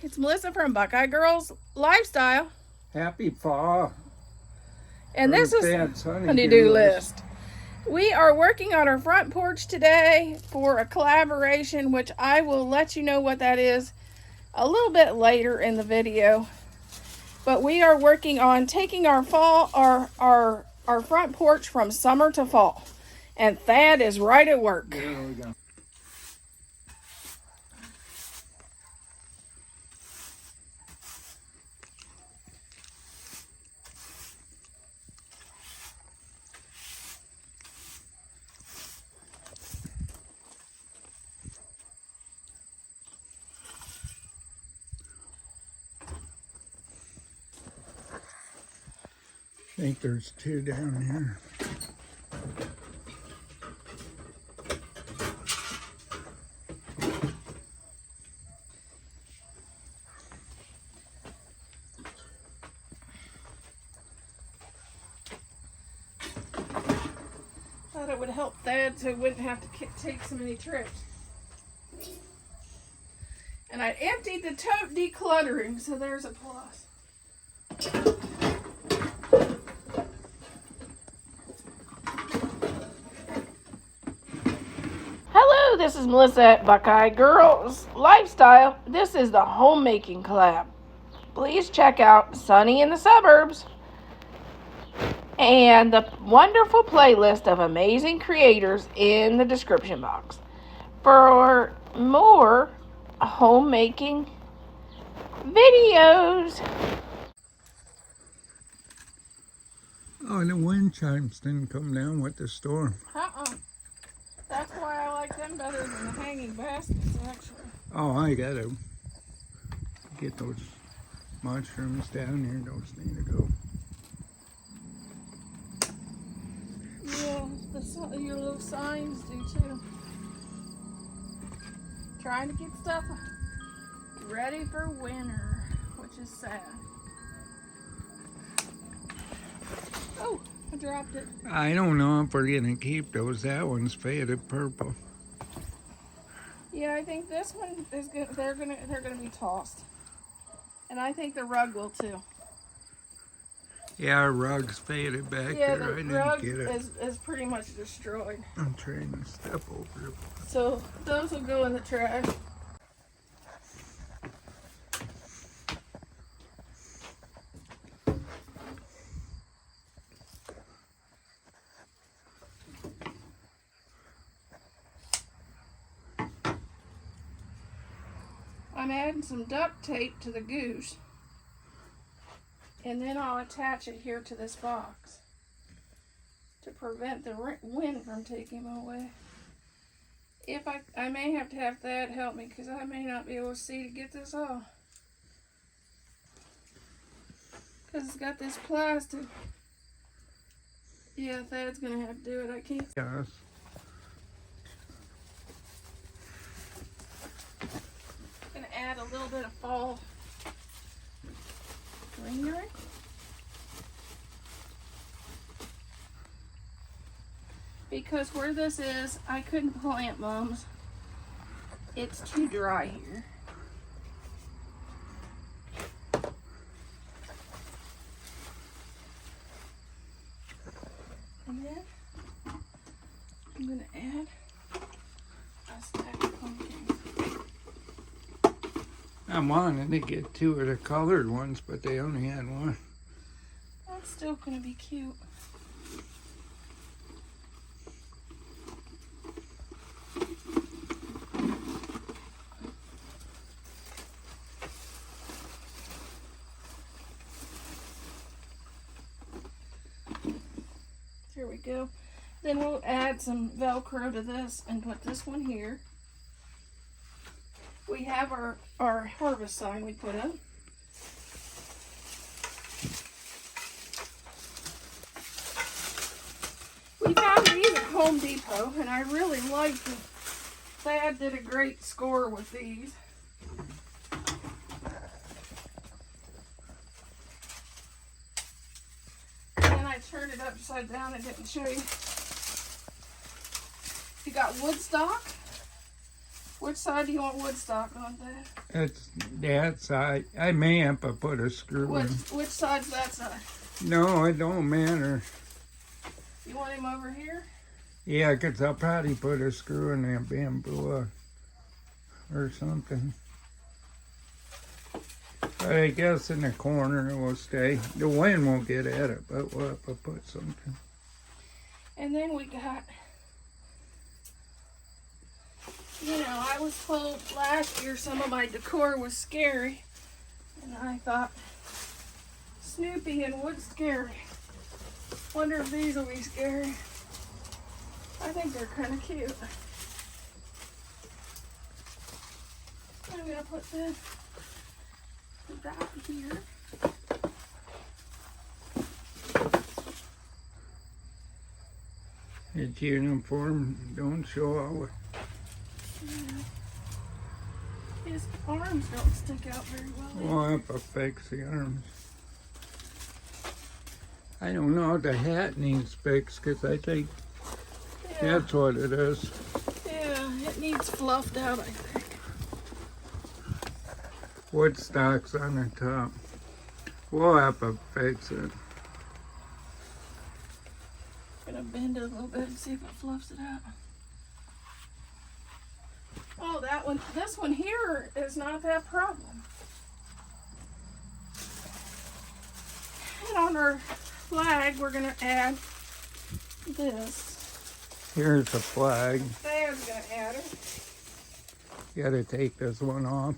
It's Melissa from Buckeye Girls Lifestyle. Happy fall. And this is honeydew list. We are working on our front porch today for a collaboration, which I will let you know what that is a little bit later in the video. But we are working on taking our front porch from summer to fall. And Thad is right at work. There we go. I think there's two down here. Thought it would help Thad so he wouldn't have to take so many trips. And I emptied the tote decluttering, so there's a plus. Hello, this is Melissa at Buckeye Girls Lifestyle. This is the homemaking collab. Please check out Sunny in the Suburbs and the wonderful playlist of amazing creators in the description box for more homemaking videos. Oh, and the wind chimes didn't come down with the storm. That's why I like them better than the hanging baskets, actually. Oh, I gotta get those mushrooms down here. Those need to go. Yeah, your little signs do too. Trying to get stuff ready for winter, which is sad. Oh, I dropped it. I don't know if we're gonna keep those. That one's faded purple. Yeah, I think this one is good. They're gonna be tossed, and I think the rug will too. Yeah, our rug's faded back Yeah, there. I the didn't rug get it. is pretty much destroyed. I'm trying to step over it. So those will go in the trash. I'm adding some duct tape to the goose, and then I'll attach it here to this box to prevent the wind from taking them away. If I may have to have Thad help me because I may not be able to see to get this off, because it's got this plastic. Yeah, Thad's gonna have to do it. I can't. Yes. Add a little bit of fall greenery. Because where this is, I couldn't plant mums. It's too dry here. And then I'm going to add a stack of pumpkins. I wanted to get two of the colored ones, but they only had one. That's still going to be cute. Here we go. Then we'll add some Velcro to this and put this one here. We have our harvest sign we put up. We found these at Home Depot, and I really like them. Thad did a great score with these. And I turned it upside down. I didn't show you. You got Woodstock, Which side do you want wood stock on there? It's that side. I may have to put a screw in. Which side's that side? No, it don't matter. You want him over here? Yeah, 'cause I'll probably put a screw in that bamboo or something. But I guess in the corner it will stay. The wind won't get at it, but we'll have to put something. And then we got, you know, I was told last year some of my decor was scary. And I thought, Snoopy and wood scary. Wonder if these will be scary. I think they're kind of cute. I'm gonna put that here. Its uniform don't show out. His arms don't stick out very well. We'll have to fix the arms. I don't know, the hat needs fixed because I think that's what it is. Yeah, it needs fluffed out, I think. Wood stock's on the top. We'll have to fix it. I'm gonna bend it a little bit and see if it fluffs it out. Oh, that one, this one here is not that problem. And on our flag, we're gonna add this. Here's the flag. There's gonna add it. You gotta take this one off.